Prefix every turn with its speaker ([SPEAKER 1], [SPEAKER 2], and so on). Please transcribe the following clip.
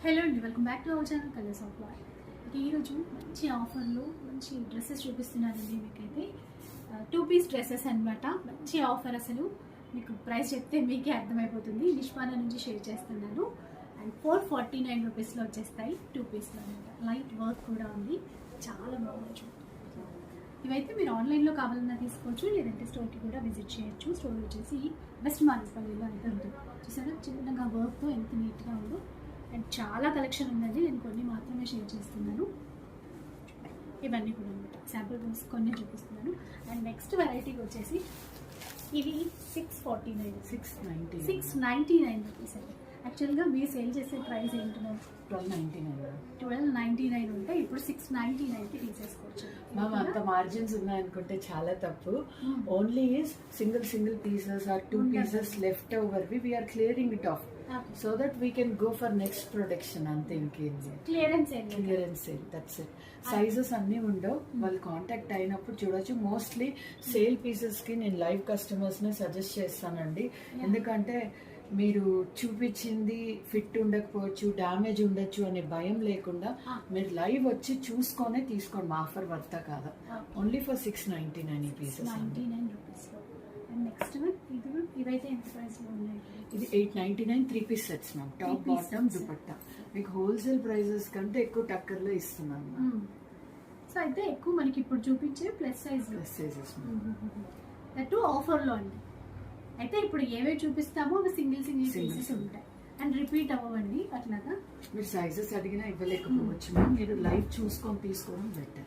[SPEAKER 1] Hello అండి, welcome back to our channel colours of war. ఈరోజు మంచి ఆఫర్లో మంచి డ్రెస్సెస్ చూపిస్తున్నానండి మీకైతే. 2 పీస్ డ్రెస్సెస్ అనమాట. మంచి ఆఫర్, అసలు మీకు ప్రైస్ చెప్తే మీకే అర్థమైపోతుంది. నిష్పాన నుంచి షేర్ చేస్తున్నాను. అండ్ 449 రూపీస్లో వచ్చేస్తాయి 2 పీస్లో అనమాట. లైట్ వర్క్ కూడా ఉంది, చాలా బాగుంది. ఇవైతే మీరు ఆన్లైన్లో కావాలన్నా తీసుకోవచ్చు, లేదంటే స్టోర్కి కూడా విజిట్ చేయొచ్చు. స్టోర్ వచ్చేసి వెస్ట్ మార్నిస్పల్లిలో అయితే ఉంటుంది. చూసారా చిన్నగా వర్క్తో ఎంత నీట్గా ఉందో. అండ్ చాలా కలెక్షన్ ఉందండి, నేను కొన్ని మాత్రమే షేర్ చేస్తున్నాను. ఇవన్నీ కూడా అనమాట శాంపుల్ డ్రెస్ కొన్ని చూపిస్తున్నాను. అండ్ నెక్స్ట్ వెరైటీకి వచ్చేసి ఇవి 699 రూపీస్ అండి. యాక్చువల్గా మీరు సేల్ చేసే ప్రైస్ ఏంటో 1299 ఉంటే ఇప్పుడు 699కి తీసేసుకోవచ్చు.
[SPEAKER 2] మ్యామ్ అంత మార్జిన్స్ ఉన్నాయనుకుంటే చాలా తప్పు. Only single pieces or 2 pieces left over we're clearing it off so that we can go for next production. అంతే, ఇంకేంది clearance sale, that's it. Sizes అన్నీ ఉండవు, వాళ్ళు కాంటాక్ట్ అయినప్పుడు చూడొచ్చు. మోస్ట్లీ సేల్ పీసెస్ కి నేను లైవ్ కస్టమర్స్ నే సజెస్ట్ చేస్తానండి. ఎందుకంటే మీరు చూపించింది ఫిట్ ఉండకపోవచ్చు, డ్యామేజ్ ఉండొచ్చు అనే భయం లేకుండా మీరు లైవ్ వచ్చి చూసుకొనే తీసుకోండి. మా ఆఫర్ వర్తా కాదా, ఓన్లీ ఫర్ 699 ఈ పీసెస్.
[SPEAKER 1] 99 రూపీస్. అండ్ నెక్స్ట్ ఇవైతే ఎంత ప్రైస్ లో ఉన్నాయి?
[SPEAKER 2] ఇది 899 3 piece sets ma'am. Top bottom dupatta మీకు హోల్సేల్ ప్రైజెస్ కంటే ఎక్కువ టక్కర్ లో ఇస్తున్నాను.
[SPEAKER 1] సో అయితే ఎక్కువ మనకి ఇప్పుడు చూపించే ప్లస్ సైజెస్ దట్ ఆఫర్ లో అండి. అయితే ఇప్పుడు ఏవే చూపిస్తామో అవి సింగిల్ పీసెస్ ఉంటాయి అండ్ రిపీట్ అవ్వండి. అట్లాగా
[SPEAKER 2] మీరు సైజెస్ అడిగినా ఇవ్వలేకపోవచ్చు. మీరు లైవ్ చూసుకొని తీసుకోవడం బెటర్.